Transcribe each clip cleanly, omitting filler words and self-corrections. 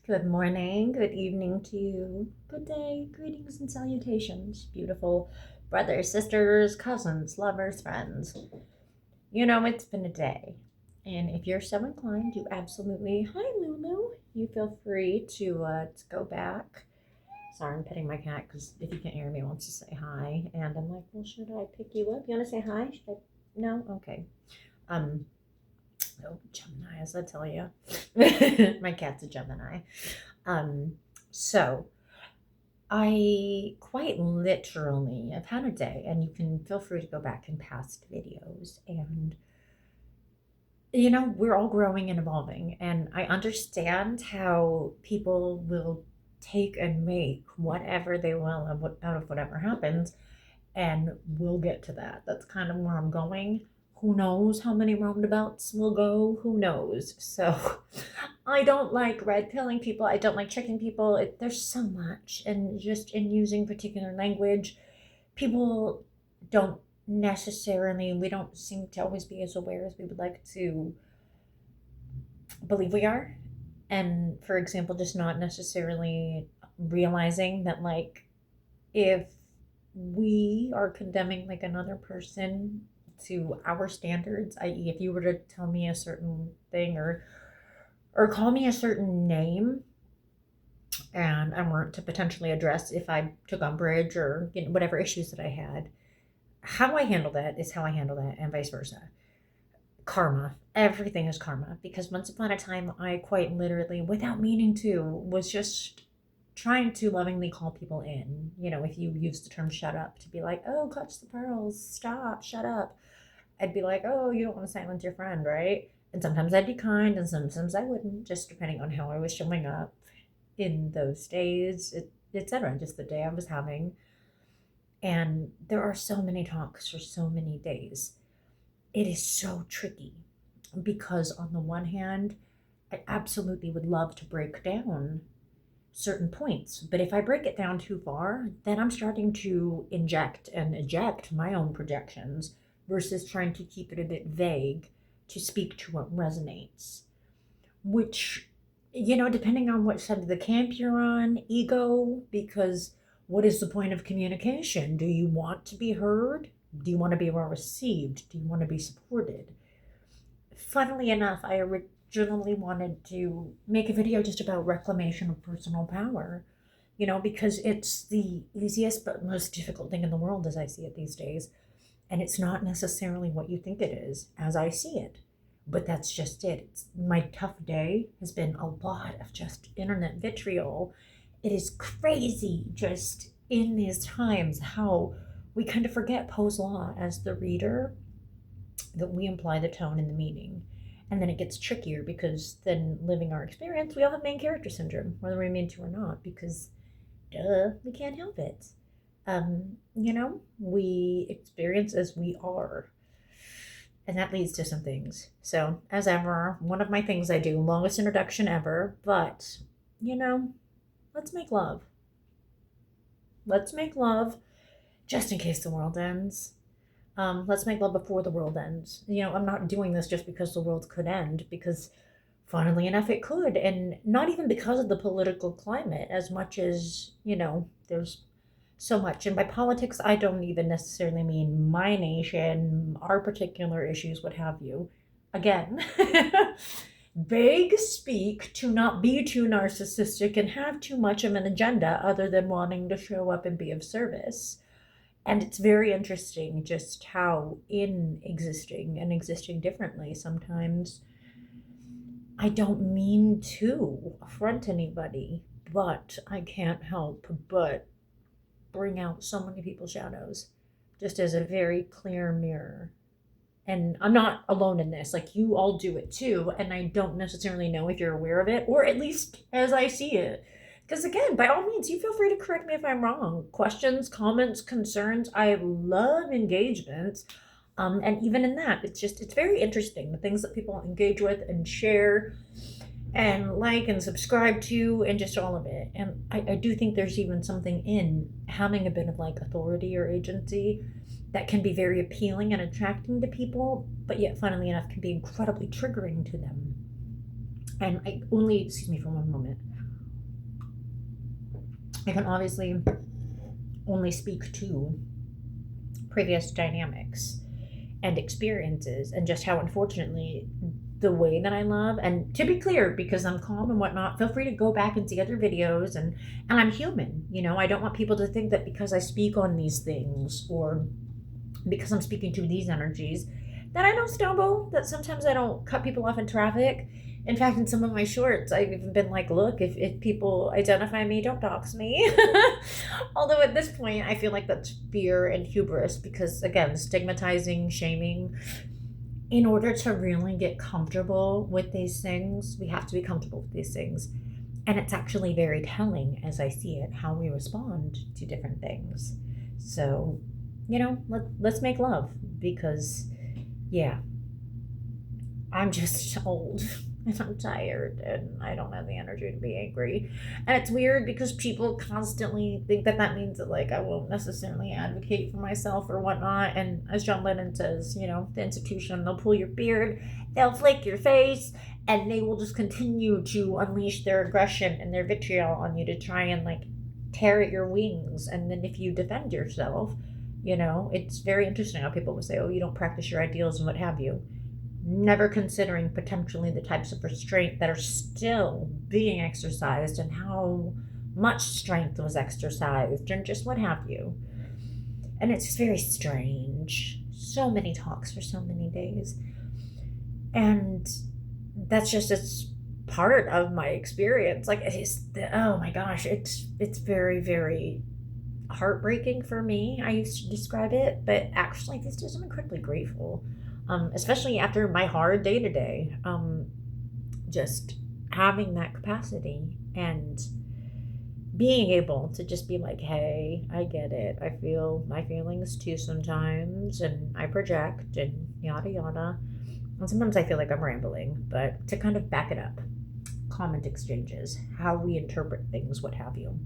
Good morning, good evening to you, good day, greetings and salutations, beautiful brothers, sisters, cousins, lovers, friends. It's been a day. And if you're so inclined, you absolutely, hi Lulu, you feel free to go back. Sorry, I'm petting my cat because if you can't hear me, it wants to say hi. And I'm like, well, should I pick you up? You want to say hi? Should I? No? Okay. Um, oh, Gemini, as I tell you. My cat's a Gemini. Um, so I quite literally have had a day, and you can feel free to go back in past videos. And, we're all growing and evolving, and I understand how people will take and make whatever they will out of whatever happens, and we'll get to that. That's kind of where I'm going. Who knows how many roundabouts will go? Who knows? So I don't like red pilling people. I don't like tricking people. There's so much. And just in using particular language, people don't we don't seem to always be as aware as we would like to believe we are. And for example, just not necessarily realizing that, like, if we are condemning like another person to our standards, i.e., if you were to tell me a certain thing or call me a certain name, and I weren't to potentially address if I took umbrage or whatever issues that I had, how I handle that is how I handle that, and vice versa. Karma. Everything is karma. Because once upon a time, I quite literally, without meaning to, was just trying to lovingly call people in. If you use the term shut up to be like, oh, clutch the pearls, stop, shut up. I'd be like, oh, you don't want to silence your friend, right? And sometimes I'd be kind and sometimes I wouldn't, just depending on how I was showing up in those days, etc. Just the day I was having. And there are so many talks for so many days. It is so tricky because, on the one hand, I absolutely would love to break down certain points. But if I break it down too far, then I'm starting to inject and eject my own projections versus trying to keep it a bit vague to speak to what resonates. Which, depending on what side of the camp you're on, ego, because what is the point of communication? Do you want to be heard? Do you want to be well received? Do you want to be supported? Funnily enough, I originally wanted to make a video just about reclamation of personal power, because it's the easiest but most difficult thing in the world as I see it these days. And it's not necessarily what you think it is as I see it. But that's just it. My tough day has been a lot of just internet vitriol. It is crazy just in these times how we kind of forget Poe's law as the reader, that we imply the tone and the meaning. And then it gets trickier because then, living our experience, we all have main character syndrome, whether we mean to or not, because duh, we can't help it. We experience as we are. And that leads to some things. So, as ever, one of my things I do, longest introduction ever, but, let's make love. Let's make love just in case the world ends. Let's make love before the world ends. I'm not doing this just because the world could end, because funnily enough, it could. And not even because of the political climate, as much as, there's so much. And by politics, I don't even necessarily mean my nation, our particular issues, what have you. Again, beg speak to not be too narcissistic and have too much of an agenda other than wanting to show up and be of service. And it's very interesting just how, in existing and existing differently, sometimes I don't mean to affront anybody, but I can't help but bring out so many people's shadows just as a very clear mirror. And I'm not alone in this. Like, you all do it too. And I don't necessarily know if you're aware of it, or at least as I see it. Because again, by all means, you feel free to correct me if I'm wrong. Questions, comments, concerns. I love engagement. And even in that, it's very interesting the things that people engage with and share and like and subscribe to, and just all of it. And I do think there's even something in having a bit of like authority or agency that can be very appealing and attracting to people, but yet, funnily enough, can be incredibly triggering to them. And excuse me for one moment. I can obviously only speak to previous dynamics and experiences, and just how, unfortunately, the way that I love, and to be clear, because I'm calm and whatnot, feel free to go back and see other videos, and I'm human, I don't want people to think that because I speak on these things, or because I'm speaking to these energies, that I don't stumble, that sometimes I don't cut people off in traffic. In fact, in some of my shorts, I've even been like, look, if people identify me, don't dox me. Although at this point, I feel like that's fear and hubris because, again, stigmatizing, shaming. In order to really get comfortable with these things, we have to be comfortable with these things. And it's actually very telling, as I see it, how we respond to different things. So, let's make love because, yeah, I'm just old and I'm tired and I don't have the energy to be angry. And it's weird because people constantly think that that means that, like, I won't necessarily advocate for myself or whatnot. And as John Lennon says, the institution, they'll pull your beard, they'll flick your face, and they will just continue to unleash their aggression and their vitriol on you to try and, like, tear at your wings. And then if you defend yourself, it's very interesting how people will say, oh, you don't practice your ideals and what have you, never considering potentially the types of restraint that are still being exercised and how much strength was exercised and just what have you. And it's just very strange. So many talks for so many days. And that's just, it's part of my experience. Like, oh my gosh, it's very, very heartbreaking for me. I used to describe it, but actually these days I'm incredibly grateful. Especially after my hard day to day, just having that capacity and being able to just be like, hey, I get it. I feel my feelings too sometimes, and I project and yada yada. And sometimes I feel like I'm rambling, but to kind of back it up, comment exchanges, how we interpret things, what have you.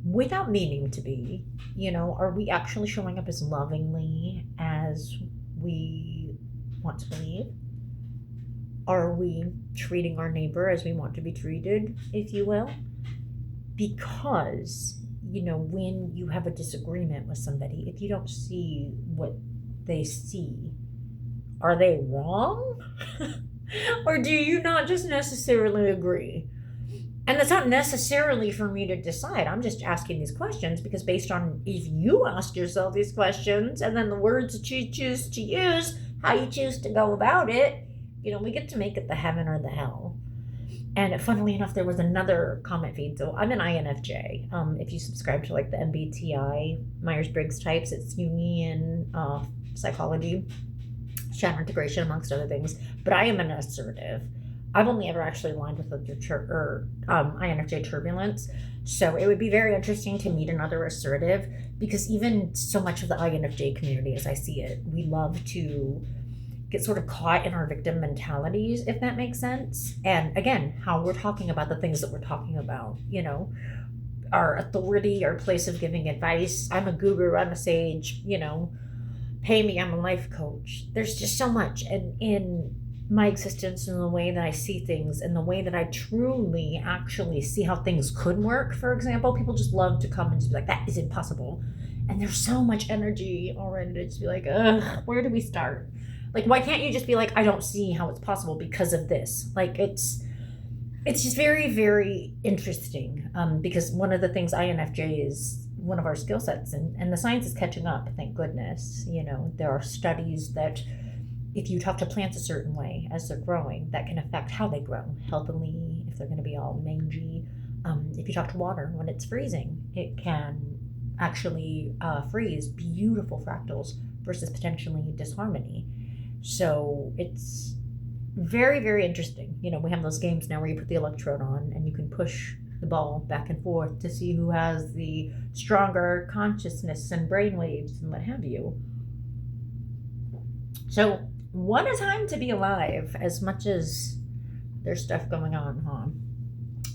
Without meaning to be, are we actually showing up as lovingly as we want to believe? Are we treating our neighbor as we want to be treated, if you will? Because, when you have a disagreement with somebody, if you don't see what they see, are they wrong? Or do you not just necessarily agree? And that's not necessarily for me to decide. I'm just asking these questions because based on if you ask yourself these questions and then the words that you choose to use, how you choose to go about it, we get to make it the heaven or the hell. And funnily enough, there was another comment feed. So I'm an INFJ. If you subscribe to like the MBTI, Myers-Briggs types, it's Jungian psychology, shadow integration, amongst other things. But I am an assertive. I've only ever actually aligned with INFJ turbulence. So it would be very interesting to meet another assertive because even so much of the INFJ community, as I see it, we love to get sort of caught in our victim mentalities, if that makes sense. And again, how we're talking about the things that we're talking about, our authority, our place of giving advice. I'm a guru, I'm a sage, pay me, I'm a life coach. There's just so much. And in my existence and the way that I see things and the way that I truly actually see how things could work, for example, people just love to come and just be like, that is impossible. And there's so much energy already to just be like, ugh, where do we start? Like, why can't you just be like, I don't see how it's possible because of this? Like, it's just very, very interesting because one of the things INFJ is one of our skill sets, and the science is catching up, thank goodness. There are studies that if you talk to plants a certain way as they're growing, that can affect how they grow healthily, if they're going to be all mangy. If you talk to water when it's freezing, it can actually freeze beautiful fractals versus potentially disharmony. So it's very, very interesting. We have those games now where you put the electrode on and you can push the ball back and forth to see who has the stronger consciousness and brainwaves and what have you. So what a time to be alive, as much as there's stuff going on, huh?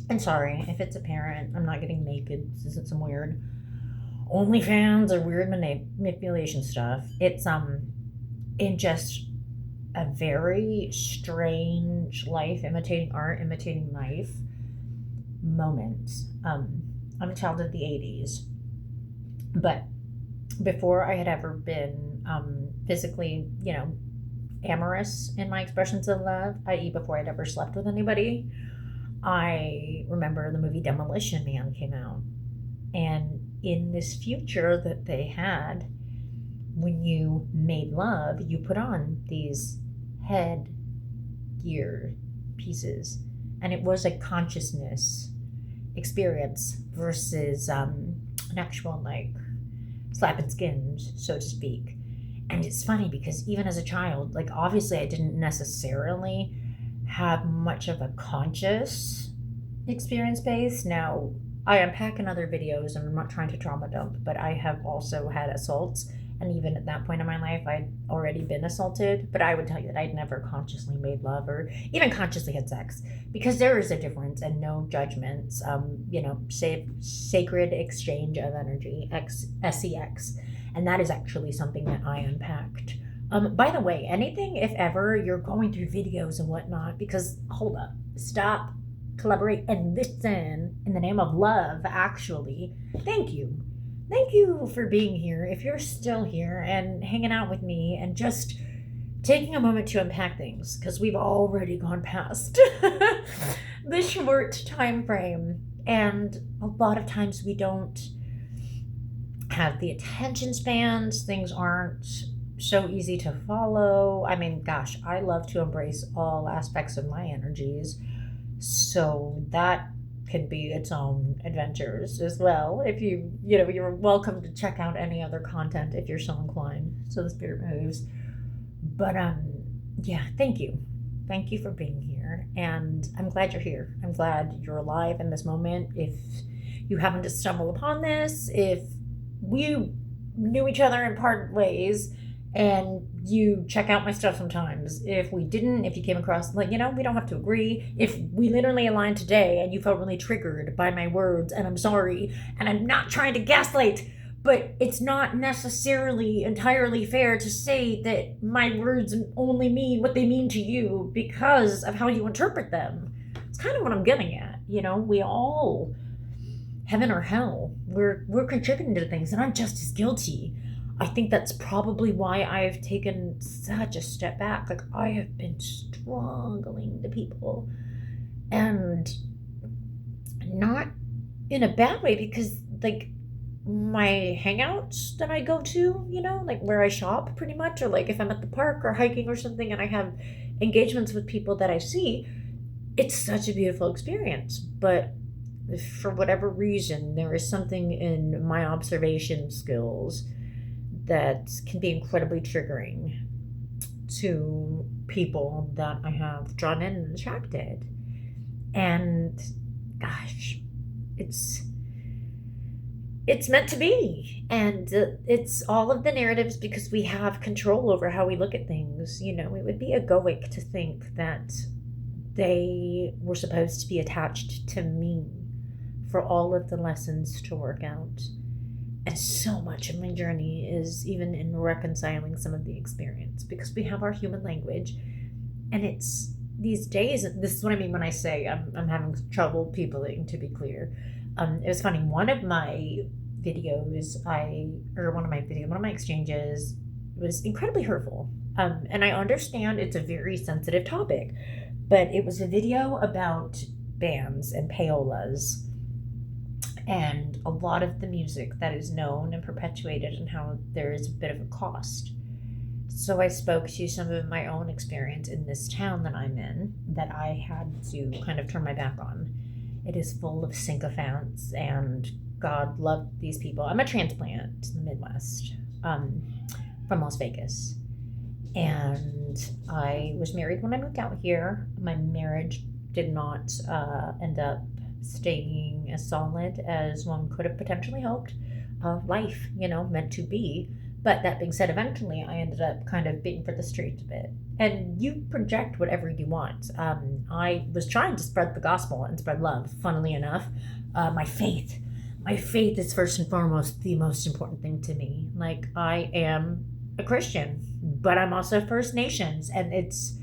And sorry if it's apparent, I'm not getting naked. This isn't some weird OnlyFans or weird manipulation stuff. It's in just a very strange life, imitating art, imitating life. moment. I'm a child of the 80s, but before I had ever been physically, amorous in my expressions of love, i.e., before I'd ever slept with anybody, I remember the movie Demolition Man came out. And in this future that they had, when you made love, you put on these head gear pieces. And it was a consciousness experience versus an actual, like, slapping skins, so to speak. And it's funny because even as a child, like, obviously I didn't necessarily have much of a conscious experience base. Now, I unpack in other videos, and I'm not trying to trauma dump, but I have also had assaults. And even at that point in my life, I'd already been assaulted. But I would tell you that I'd never consciously made love or even consciously had sex, because there is a difference and no judgments. Sacred exchange of energy, SEX. And that is actually something that I unpacked. By the way, anything, if ever you're going through videos and whatnot, because hold up, stop, collaborate, and listen in the name of love, actually. Thank you. Thank you for being here. If you're still here and hanging out with me and just taking a moment to unpack things, because we've already gone past the short time frame. And a lot of times we don't have the attention spans. Things aren't so easy to follow. I mean, gosh, I love to embrace all aspects of my energies. So that could be its own adventures as well. If you're welcome to check out any other content if you're so inclined. So the spirit moves. But yeah, thank you. Thank you for being here. And I'm glad you're here. I'm glad you're alive in this moment. If you happen to stumble upon this, if we knew each other in part ways and you check out my stuff sometimes. If we didn't, if you came across, we don't have to agree. If we literally aligned today and you felt really triggered by my words, and I'm sorry, and I'm not trying to gaslight, but it's not necessarily entirely fair to say that my words only mean what they mean to you because of how you interpret them. It's kind of what I'm getting at. We all, heaven or hell, we're contributing to things, and I'm just as guilty. I think that's probably why I've taken such a step back. Like, I have been struggling to people, and not in a bad way, because like my hangouts that I go to, like where I shop pretty much, or like if I'm at the park or hiking or something and I have engagements with people that I see, it's such a beautiful experience. But for whatever reason, there is something in my observation skills that can be incredibly triggering to people that I have drawn in and attracted. And gosh, it's meant to be. And it's all of the narratives, because we have control over how we look at things. It would be egoic to think that they were supposed to be attached to me for all of the lessons to work out. And so much of my journey is even in reconciling some of the experience, because we have our human language. And it's these days, this is what I mean when I say I'm having trouble peopling, to be clear. It was funny, one of my exchanges was incredibly hurtful. And I understand it's a very sensitive topic, but it was a video about bands and payolas, and a lot of the music that is known and perpetuated, and how there is a bit of a cost. So I spoke to some of my own experience in this town that I'm in, that I had to kind of turn my back on. It is full of sycophants, and God love these people. I'm a transplant to the Midwest, from Las Vegas. And I was married when I moved out here. My marriage did not end up staying as solid as one could have potentially hoped. Life, meant to be. But that being said, eventually I ended up kind of being for the streets a bit. And you project whatever you want. I was trying to spread the gospel and spread love, funnily enough. My faith is first and foremost the most important thing to me. Like, I am a Christian, but I'm also First Nations. And it's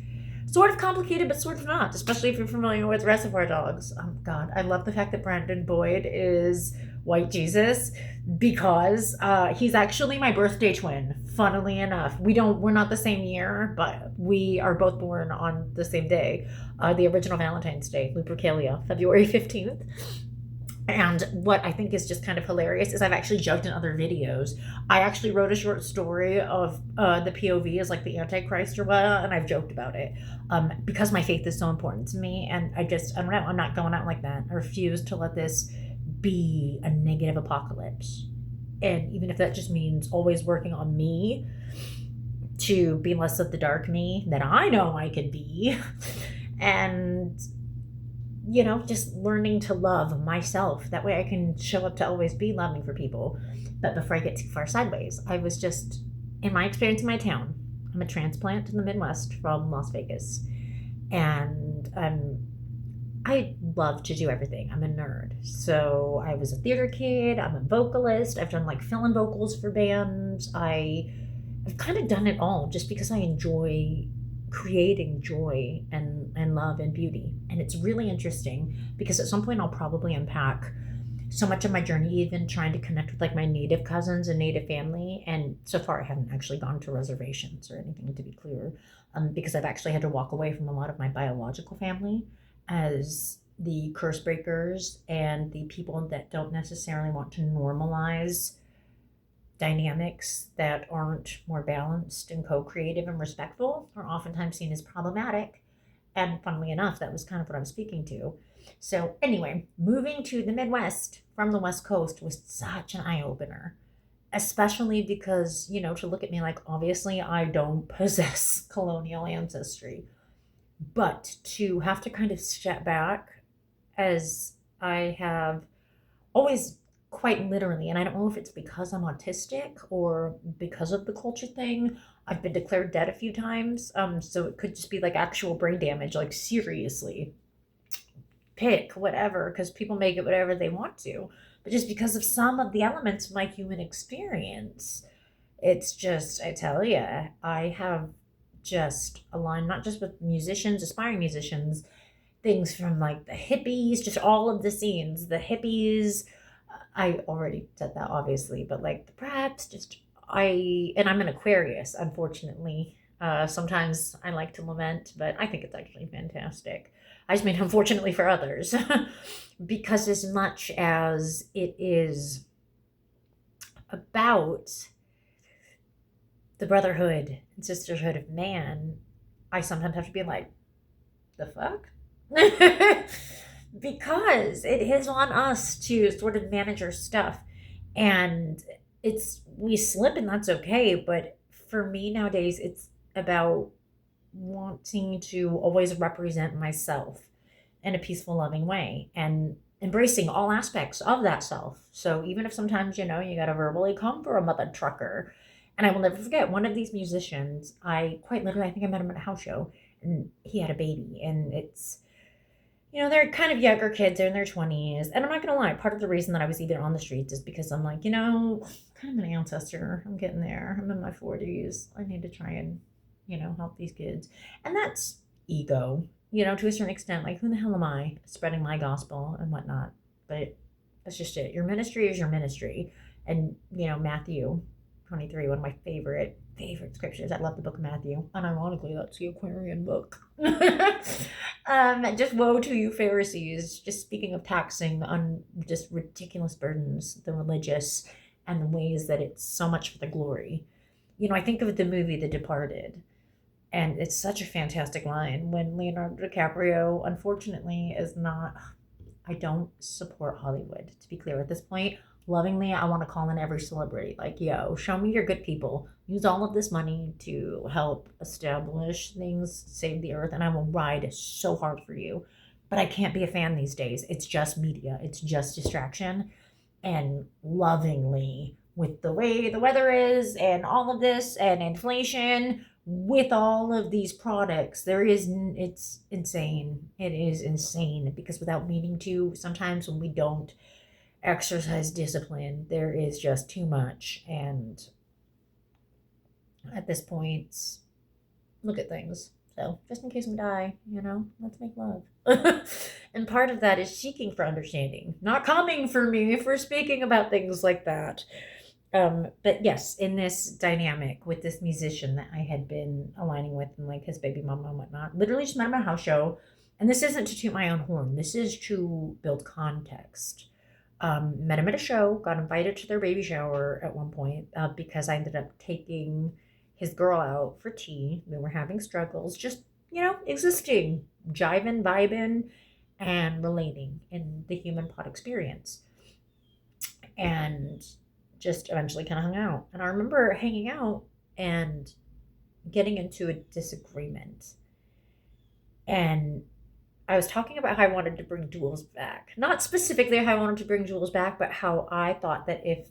sort of complicated, but sort of not, especially if you're familiar with Reservoir Dogs. Oh, God. I love the fact that Brandon Boyd is White Jesus because he's actually my birthday twin, funnily enough. We're not the same year, but we are both born on the same day, the original Valentine's Day, Lupercalia, February 15th. And what I think is just kind of hilarious is I've actually joked in other videos. I actually wrote a short story of the POV as like the Antichrist or what, and I've joked about it because my faith is so important to me. And I don't know, I'm not going out like that. I refuse to let this be a negative apocalypse. And even if that just means always working on me to be less of the dark me that I know I could be. And just learning to love myself. That way I can show up to always be loving for people. But before I get too far sideways, I was just, in my experience in my town, I'm a transplant in the Midwest from Las Vegas. And I love to do everything. I'm a nerd. So I was a theater kid. I'm a vocalist. I've done like fill-in vocals for bands. I've kind of done it all just because I enjoy creating joy and love and beauty. And it's really interesting because at some point I'll probably unpack so much of my journey, even trying to connect with like my native cousins and native family. And so far I haven't actually gone to reservations or anything, to be clear, because I've actually had to walk away from a lot of my biological family as the curse breakers and the people that don't necessarily want to normalize dynamics that aren't more balanced and co-creative and respectful are oftentimes seen as problematic. And funnily enough, that was kind of what I'm speaking to. So anyway, moving to the Midwest from the West Coast was such an eye-opener, especially because, to look at me like, obviously I don't possess colonial ancestry, but to have to kind of step back, as I have always, quite literally, and I don't know if it's because I'm autistic or because of the culture thing, I've been declared dead a few times. So it could just be like actual brain damage, like seriously. Pick whatever, because people make it whatever they want to. But just because of some of the elements of my human experience, it's just, I tell you, I have just aligned not just with musicians, aspiring musicians, things from like the hippies, just all of the scenes, the hippies. I already said that obviously, but like the preps, and I'm an Aquarius, unfortunately. Sometimes I like to lament, but I think it's actually fantastic. I just mean, unfortunately for others, because as much as it is about the brotherhood and sisterhood of man, I sometimes have to be like, the fuck? Because it is on us to sort of manage our stuff. And we slip and that's okay. But for me nowadays, it's about wanting to always represent myself in a peaceful, loving way and embracing all aspects of that self. So even if sometimes, you got to verbally come for a mother trucker. And I will never forget one of these musicians, I quite literally, I think I met him at a house show and he had a baby. And they're kind of younger kids, they're in their 20s. And I'm not going to lie, part of the reason that I was even on the streets is because I'm like, kind of an ancestor. I'm getting there. I'm in my 40s. I need to try and, help these kids. And that's ego, to a certain extent. Like, who the hell am I spreading my gospel and whatnot? But that's just it. Your ministry is your ministry. And, Matthew 23, one of my favorite scriptures. I love the book of Matthew. Unironically, that's the Aquarian book. Just woe to you Pharisees, just speaking of taxing on just ridiculous burdens, the religious, and the ways that it's so much for the glory. I think of the movie The Departed, and it's such a fantastic line when Leonardo DiCaprio, unfortunately, is not. I don't support Hollywood, to be clear at this point. Lovingly, I want to call in every celebrity. Like, yo, show me your good people. Use all of this money to help establish things, save the earth, and I will ride so hard for you. But I can't be a fan these days. It's just media. It's just distraction. And lovingly, with the way the weather is and all of this and inflation, with all of these products, it's insane. It is insane because without meaning to, sometimes when we don't exercise discipline, there is just too much. And at this point, look at things. though, just in case we die, let's make love. And part of that is seeking for understanding, not coming for me for speaking about things like that. But yes, in this dynamic with this musician that I had been aligning with and like his baby mama and whatnot, literally just met him at a house show. And this isn't to toot my own horn, this is to build context. Met him at a show, got invited to their baby shower at one point because I ended up taking his girl out for tea. We were having struggles, just, existing, jiving, vibing, and relating in the human pod experience. And just eventually kind of hung out. And I remember hanging out and getting into a disagreement. And I was talking about how I wanted to bring Jules back. Not specifically how I wanted to bring Jules back, but how I thought that if,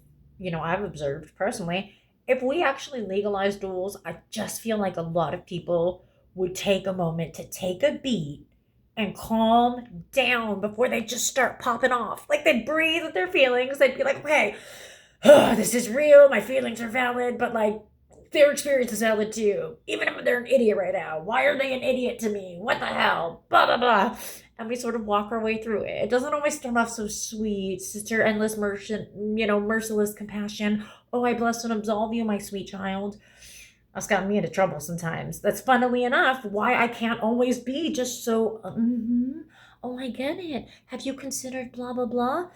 I've observed personally, if we actually legalized duels, I just feel like a lot of people would take a moment to take a beat and calm down before they just start popping off. Like they'd breathe with their feelings. They'd be like, okay, this is real. My feelings are valid, but like their experience is valid too. Even if they're an idiot right now. Why are they an idiot to me? What the hell? Blah, blah, blah. And we sort of walk our way through it. It doesn't always start off so sweet. Sister, endless merciless compassion. Oh, I bless and absolve you, my sweet child. That's gotten me into trouble sometimes. That's funnily enough why I can't always be just so, oh, I get it. Have you considered blah, blah, blah?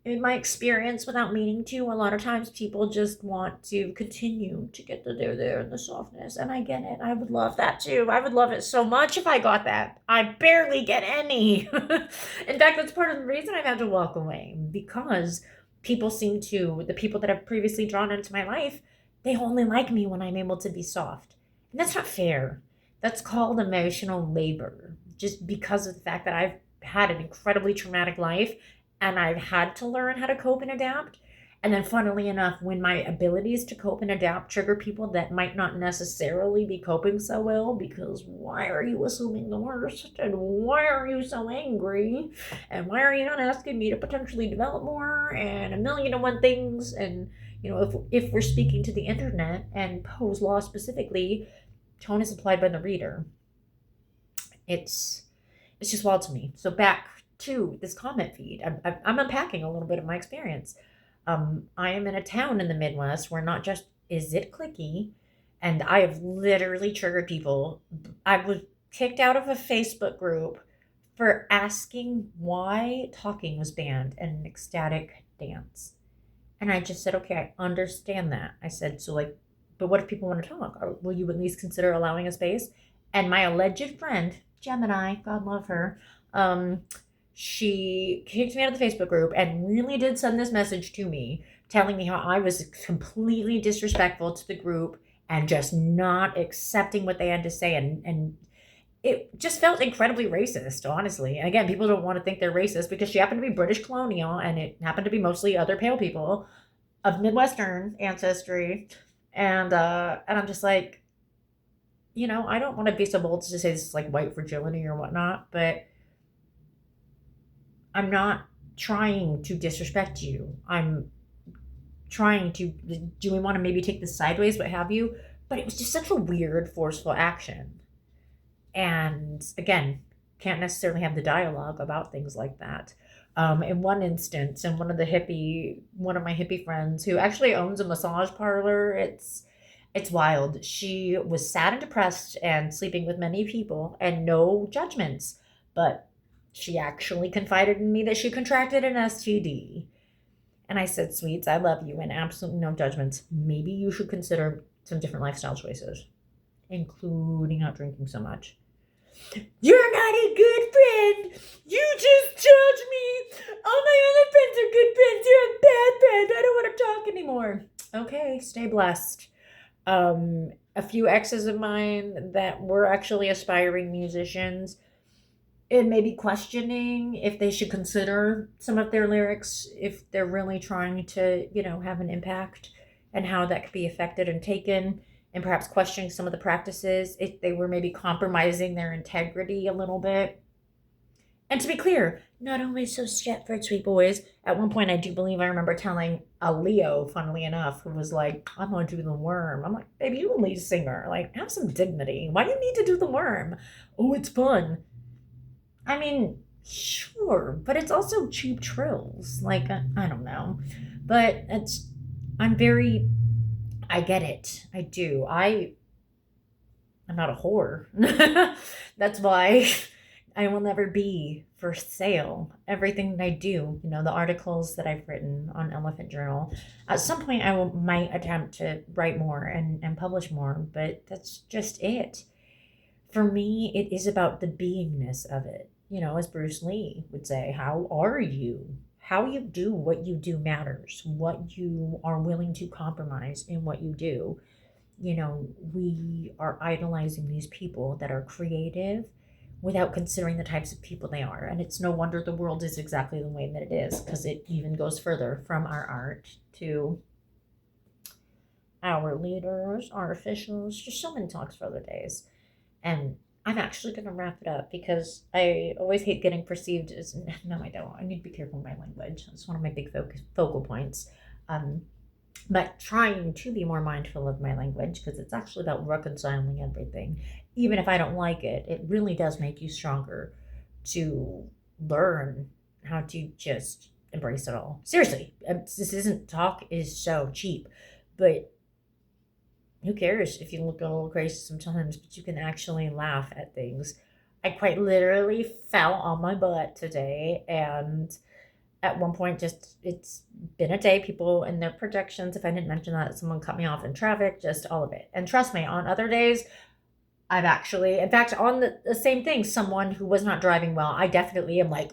In my experience, without meaning to, a lot of times people just want to continue to get the there and the softness. And I get it. I would love that too. I would love it so much if I got that. I barely get any. In fact, that's part of the reason I've had to walk away, because the people that I've previously drawn into my life, they only like me when I'm able to be soft. And that's not fair. That's called emotional labor. Just because of the fact that I've had an incredibly traumatic life and I've had to learn how to cope and adapt. And then funnily enough, when my abilities to cope and adapt trigger people that might not necessarily be coping so well, because why are you assuming the worst? And why are you so angry? And why are you not asking me to potentially develop more? And a million and one things. And, if we're speaking to the internet and Poe's law specifically, tone is applied by the reader. It's just wild to me. So back to this comment feed. I'm unpacking a little bit of my experience. I am in a town in the Midwest where not just is it cliquey, and I have literally triggered people. I was kicked out of a Facebook group for asking why talking was banned in an ecstatic dance. And I just said, okay, I understand that. I said, so like, but what if people want to talk? Or will you at least consider allowing a space? And my alleged friend, Gemini, God love her, she kicked me out of the Facebook group and really did send this message to me telling me how I was completely disrespectful to the group and just not accepting what they had to say. And it just felt incredibly racist, honestly. And again, people don't want to think they're racist because she happened to be British colonial and it happened to be mostly other pale people of Midwestern ancestry. And I'm just like, I don't want to be so bold to say this is like white fragility or whatnot, but I'm not trying to disrespect you. I'm trying to, do we want to maybe take this sideways, what have you? But it was just such a weird, forceful action. And again, can't necessarily have the dialogue about things like that. In one instance, and one of my hippie friends who actually owns a massage parlor, it's wild. She was sad and depressed and sleeping with many people and no judgments, but she actually confided in me that she contracted an STD. And I said, sweets, I love you and absolutely no judgments. Maybe you should consider some different lifestyle choices, including not drinking so much. You're not a good friend. You just judge me. All my other friends are good friends. You're a bad friend. I don't want to talk anymore. Okay, stay blessed. A few exes of mine that were actually aspiring musicians, it may be questioning if they should consider some of their lyrics, if they're really trying to, have an impact, and how that could be affected and taken, and perhaps questioning some of the practices, if they were maybe compromising their integrity a little bit. And to be clear, Not always so Stepford Sweet Boys. At one point, I do believe I remember telling a Leo, funnily enough, who was like, I'm gonna do the worm. I'm like, baby, you a lead singer. Like, have some dignity. Why do you need to do the worm? Oh, it's fun. I mean, sure, but it's also cheap trills. Like, I don't know. But I'm very, I get it. I do. I'm not a whore. That's why I will never be for sale. Everything that I do, the articles that I've written on Elephant Journal, at some point might attempt to write more and publish more, but that's just it. For me, it is about the beingness of it. As Bruce Lee would say, how are you? How you do what you do matters. What you are willing to compromise in what you do. We are idolizing these people that are creative without considering the types of people they are. And it's no wonder the world is exactly the way that it is, because it even goes further from our art to our leaders, our officials, just so many talks for other days. And I'm actually going to wrap it up because I always hate getting perceived as, no, I don't. I need to be careful with my language. It's one of my big focal points. Um, but trying to be more mindful of my language because it's actually about reconciling everything. Even if I don't like it, it really does make you stronger to learn how to just embrace it all. Seriously, this isn't talk is so cheap, but who cares if you look a little crazy sometimes, but you can actually laugh at things. I quite literally fell on my butt today, and at one point, just it's been a day. People and their projections, if I didn't mention that, someone cut me off in traffic, just all of it. And trust me, on other days, I've actually, in fact, on the same thing, someone who was not driving well, I definitely am like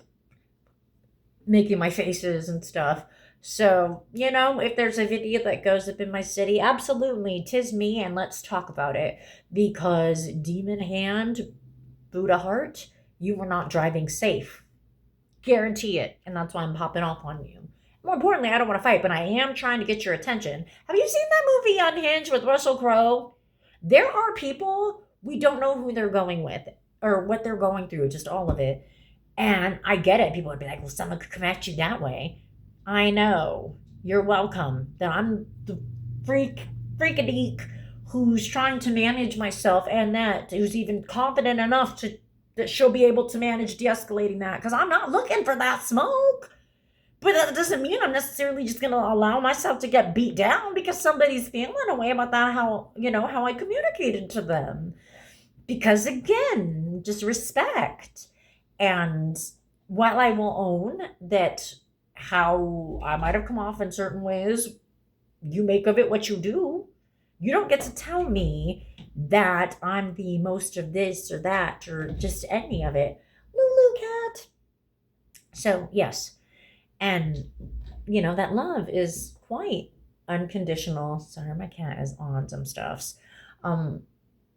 making my faces and stuff. So, if there's a video that goes up in my city, absolutely, 'tis me, and let's talk about it. Because demon hand, Buddha heart, you were not driving safe. Guarantee it. And that's why I'm popping off on you. More importantly, I don't want to fight, but I am trying to get your attention. Have you seen that movie Unhinged with Russell Crowe? There are people, we don't know who they're going with or what they're going through, just all of it. And I get it. People would be like, well, someone could come at you that way. I know. You're welcome. That I'm the freakadeek who's trying to manage myself, and that who's even confident enough to that she'll be able to manage de-escalating that, because I'm not looking for that smoke. But that doesn't mean I'm necessarily just going to allow myself to get beat down because somebody's feeling a way about that, how I communicated to them. Because again, just respect. And while I will own that how I might have come off in certain ways, you make of it what you do. You don't get to tell me that I'm the most of this or that or just any of it. Lulu cat. So, yes. And, that love is quite unconditional. Sorry, my cat is on some stuffs.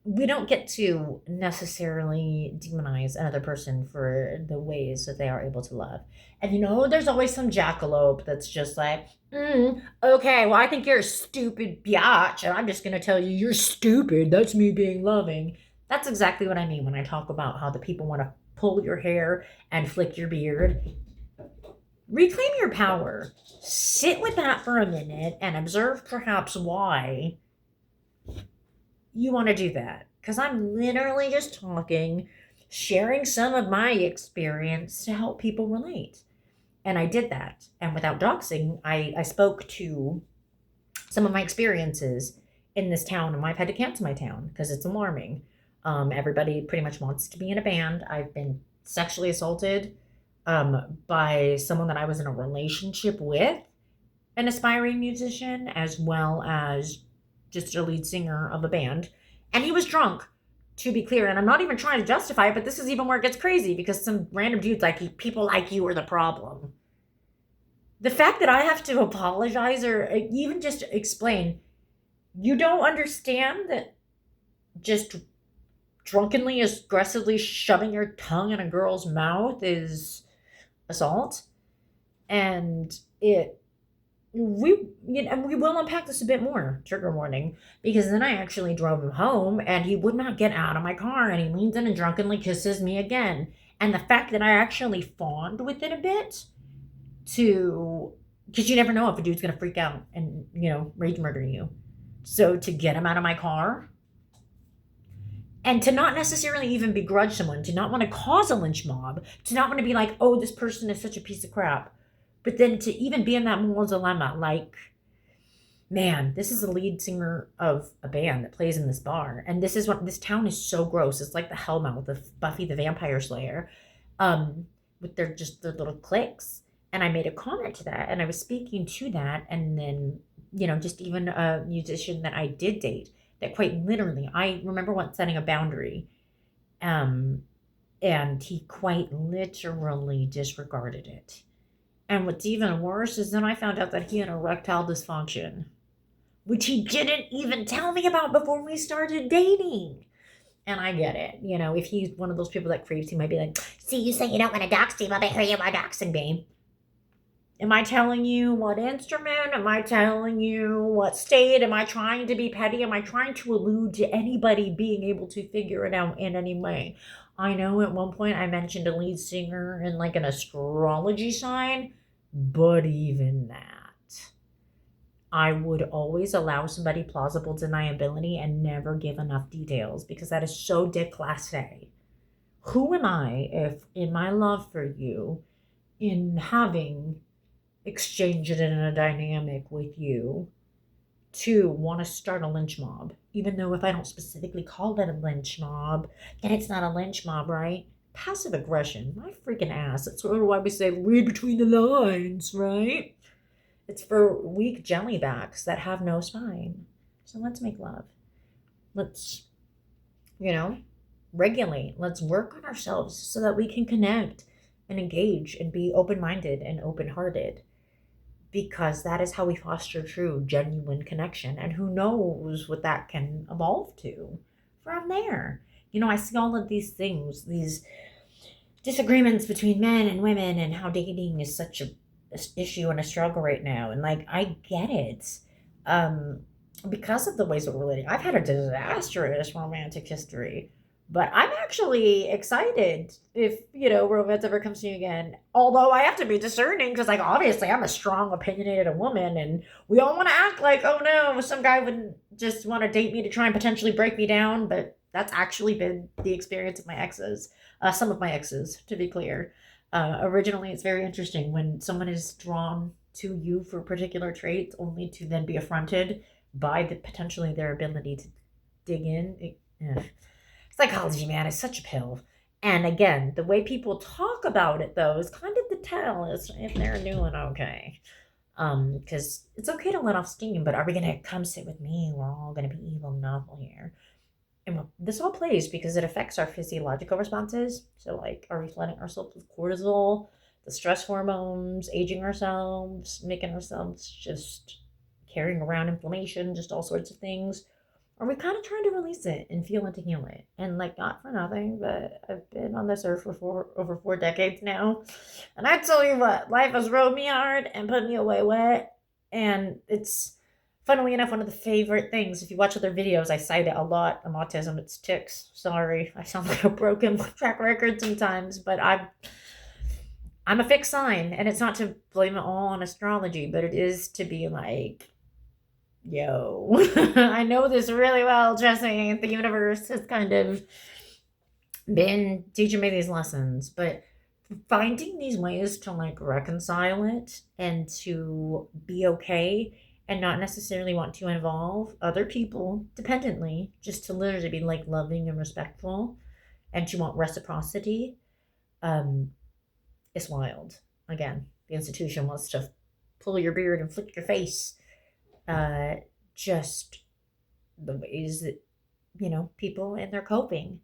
We don't get to necessarily demonize another person for the ways that they are able to love. And there's always some jackalope that's just like, okay, well, I think you're a stupid biatch, and I'm just going to tell you you're stupid. That's me being loving. That's exactly what I mean when I talk about how the people want to pull your hair and flick your beard. Reclaim your power. Sit with that for a minute and observe perhaps why you want to do that. Because I'm literally just talking, sharing some of my experience to help people relate. And I did that. And without doxing, I spoke to some of my experiences in this town, and I've had to cancel my town because it's alarming. Everybody pretty much wants to be in a band. I've been sexually assaulted by someone that I was in a relationship with, an aspiring musician, as well as just a lead singer of a band. And he was drunk, to be clear. And I'm not even trying to justify it, but this is even where it gets crazy because some random dude's like, people like you are the problem. The fact that I have to apologize or even just explain, you don't understand that just drunkenly, aggressively shoving your tongue in a girl's mouth is assault. And we will unpack this a bit more, trigger warning, because then I actually drove him home and he would not get out of my car, and he leans in and drunkenly kisses me again. And the fact that I actually fawned with it a bit to, because you never know if a dude's gonna freak out and, rage murder you. So to get him out of my car and to not necessarily even begrudge someone, to not want to cause a lynch mob, to not want to be like, oh, this person is such a piece of crap, but then to even be in that moral dilemma, like, man, this is the lead singer of a band that plays in this bar, and this town is so gross. It's like the Hellmouth of Buffy the Vampire Slayer, with their little cliques. And I made a comment to that, and I was speaking to that, and then just even a musician that I did date that quite literally, I remember once setting a boundary, um, and he quite literally disregarded it. And what's even worse is then I found out that he had erectile dysfunction, which he didn't even tell me about before we started dating. And I get it. If he's one of those people that creeps, he might be like, see, you say you don't want to dox me, but I hear you are doxing me. Am I telling you what instrument? Am I telling you what state? Am I trying to be petty? Am I trying to allude to anybody being able to figure it out in any way? I know at one point I mentioned a lead singer and like an astrology sign, but even that, I would always allow somebody plausible deniability and never give enough details because that is so déclassé. Who am I if, in my love for you, in having exchanged it in a dynamic with you, to want to start a lynch mob? Even though if I don't specifically call it a lynch mob, then it's not a lynch mob, right? Passive aggression, my freaking ass. That's sort of why we say read between the lines, right? It's for weak jellybacks that have no spine. So let's make love. Let's, regulate. Let's work on ourselves so that we can connect and engage and be open-minded and open-hearted, because that is how we foster true, genuine connection. And who knows what that can evolve to from there. I see all of these things, these disagreements between men and women, and how dating is such a issue and a struggle right now. And like, I get it. Because of the ways that we're relating. I've had a disastrous romantic history, but I'm actually excited if, romance ever comes to you again. Although I have to be discerning because, like, obviously I'm a strong, opinionated woman, and we all want to act like, oh no, some guy would just want to date me to try and potentially break me down. But that's actually been the experience of my exes. Some of my exes, to be clear. Originally, it's very interesting when someone is drawn to you for particular traits only to then be affronted by potentially their ability to dig in. Psychology, man, is such a pill. And again, the way people talk about it, though, is kind of the tell is if they're doing okay. Because it's okay to let off steam, but are we gonna come sit with me? We're all gonna be evil novel here. And this all plays because it affects our physiological responses. So, like, are we flooding ourselves with cortisol, the stress hormones, aging ourselves, making ourselves just carrying around inflammation, just all sorts of things? Are we kind of trying to release it and feel it to heal it? And, like, not for nothing, but I've been on this earth for over 4 decades now. And I tell you what, life has rode me hard and put me away wet. And it's, funnily enough, one of the favorite things. If you watch other videos, I cite it a lot. Autism, it's tics. Sorry, I sound like a broken track record sometimes, but I'm a fixed sign, and it's not to blame it all on astrology, but it is to be like, yo, I know this really well, Jesse. The universe has kind of been teaching me these lessons, but finding these ways to like reconcile it and to be okay and not necessarily want to involve other people dependently, just to literally be like loving and respectful and to want reciprocity, is wild. Again, the institution wants to pull your beard and flick your face. Just the ways that, people and their coping.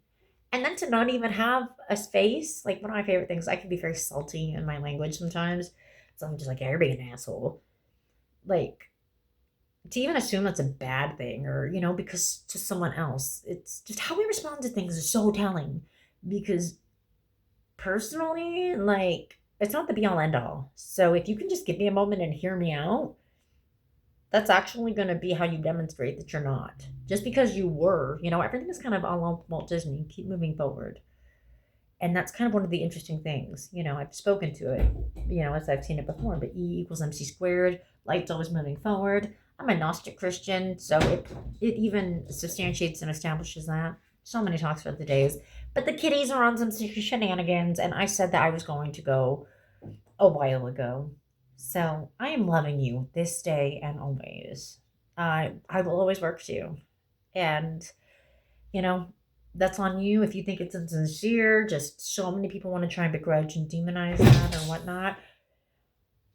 And then to not even have a space, like one of my favorite things, I can be very salty in my language sometimes. So I'm just like, yeah, you're being an asshole. Like, to even assume that's a bad thing or, because to someone else, it's just how we respond to things is so telling. Because personally, like, it's not the be all end all. So if you can just give me a moment and hear me out, that's actually going to be how you demonstrate that you're not. Just because you were, everything is kind of all Walt Disney. Keep moving forward. And that's kind of one of the interesting things. I've spoken to it, as I've seen it before, but E equals MC squared, light's always moving forward. I'm a Gnostic Christian, so it even substantiates and establishes that. So many talks for the days. But the kitties are on some shenanigans, and I said that I was going to go a while ago. So I am loving you this day and always. I will always work for you. And, you know, that's on you if you think it's insincere. Just so many people want to try and begrudge and demonize that or whatnot.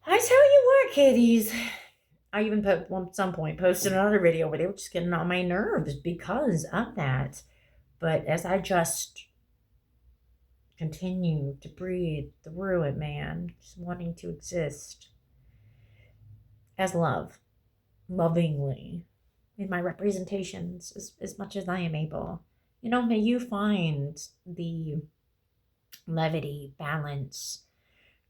I tell you what, kitties. I even at some point posted another video where they were just getting on my nerves because of that. But as I just continue to breathe through it, man, just wanting to exist as love, lovingly, in my representations as much as I am able. May you find the levity, balance,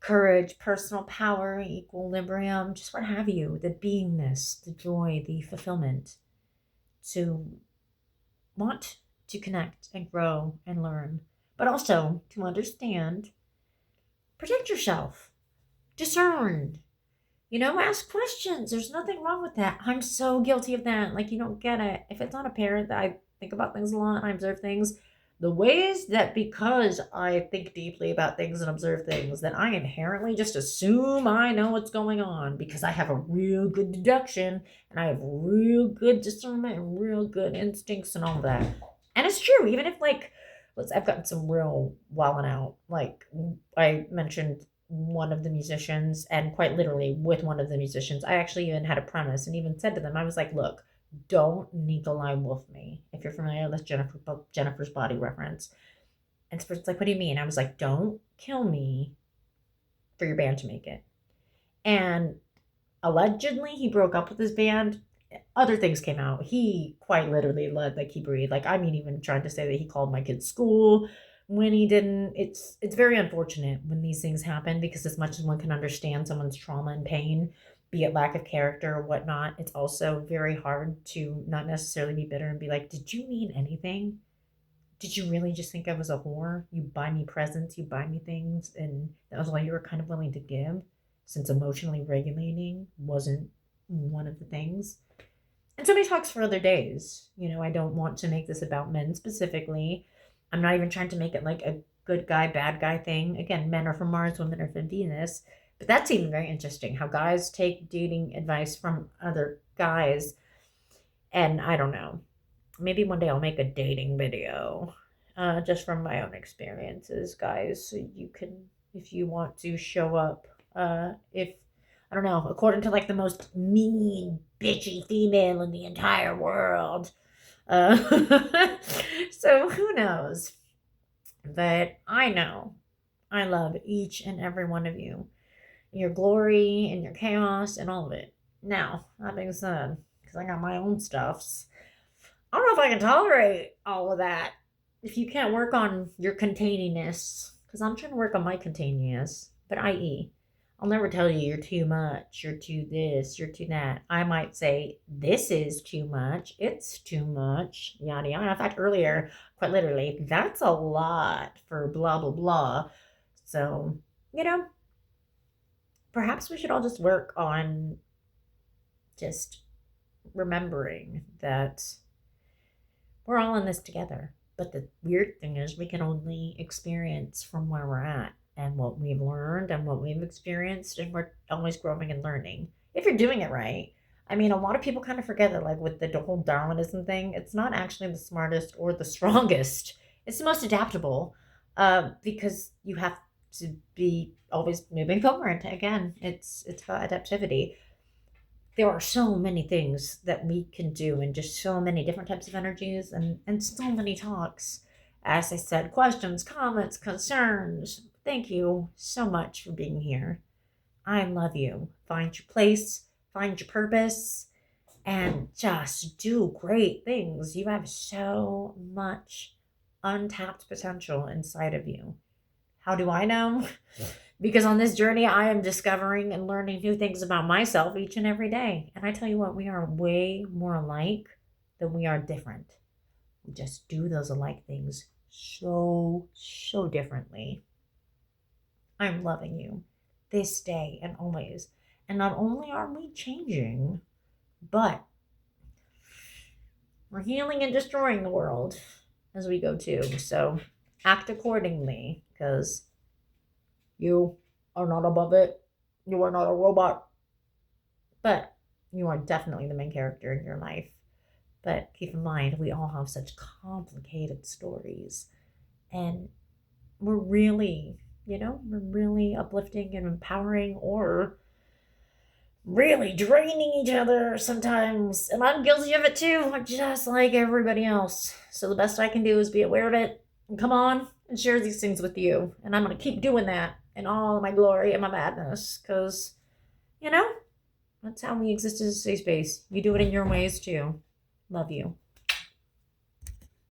courage, personal power, equilibrium, just what have you, the beingness, the joy, the fulfillment to want to connect and grow and learn, but also to understand, protect yourself, discern, ask questions. There's nothing wrong with that. I'm so guilty of that. Like, you don't get it. If it's not apparent that I think about things a lot and I observe things, the ways that because I think deeply about things and observe things, that I inherently just assume I know what's going on because I have a real good deduction and I have real good discernment and real good instincts and all of that. And it's true, even if I've gotten some real wilding out. Like I mentioned one of the musicians, and quite literally with one of the musicians, I actually even had a premise and even said to them, I was like, look, don't Nikolai Wolf me. If you're familiar with Jennifer's Body reference. And it's like, what do you mean? I was like, don't kill me for your band to make it. And allegedly he broke up with his band. Other things came out. He quite literally he breathed. Even tried to say that he called my kid's school when he didn't. It's very unfortunate when these things happen, because as much as one can understand someone's trauma and pain, be it lack of character or whatnot, it's also very hard to not necessarily be bitter and be like, did you mean anything? Did you really just think I was a whore? You buy me presents, you buy me things, and that was all you were kind of willing to give, since emotionally regulating wasn't one of the things. And so many talks for other days. I don't want to make this about men specifically. I'm not even trying to make it like a good guy, bad guy thing. Again, men are from Mars, women are from Venus. But that's even very interesting, how guys take dating advice from other guys. And I don't know. Maybe one day I'll make a dating video just from my own experiences, guys. So you can, if you want to show up, if, I don't know, according to the most mean, bitchy female in the entire world. So who knows? But I know I love each and every one of you, your glory and your chaos and all of it. Now, that being said, because I got my own stuffs, I don't know if I can tolerate all of that. If you can't work on your containiness, because I'm trying to work on my containiness, but i.e., I'll never tell you you're too much, you're too this, you're too that. I might say, this is too much, it's too much, yada yada. In fact, earlier, quite literally, that's a lot for blah blah blah. So, perhaps we should all just work on just remembering that we're all in this together. But the weird thing is, we can only experience from where we're at and what we've learned and what we've experienced, and we're always growing and learning. If you're doing it right. A lot of people kind of forget that, with the whole Darwinism thing, it's not actually the smartest or the strongest. It's the most adaptable, because you have to be always moving forward. Again, it's about adaptivity. There are so many things that we can do, and just so many different types of energies, and so many talks. As I said, questions, comments, concerns. Thank you so much for being here. I love you. Find your place, find your purpose, and just do great things. You have so much untapped potential inside of you. How do I know? Because on this journey, I am discovering and learning new things about myself each and every day. And I tell you what, we are way more alike than we are different. We just do those alike things so differently. I'm loving you this day and always. And not only are we changing, but we're healing and destroying the world as we go too. So act accordingly because you are not above it. You are not a robot, but you are definitely the main character in your life. But keep in mind, we all have such complicated stories. And we're really, we're really uplifting and empowering or really draining each other sometimes. And I'm guilty of it too, just like everybody else. So the best I can do is be aware of it and come on and share these things with you. And I'm going to keep doing that in all my glory and my madness because, you know, that's how we exist as a safe space. You do it in your ways too. Love you.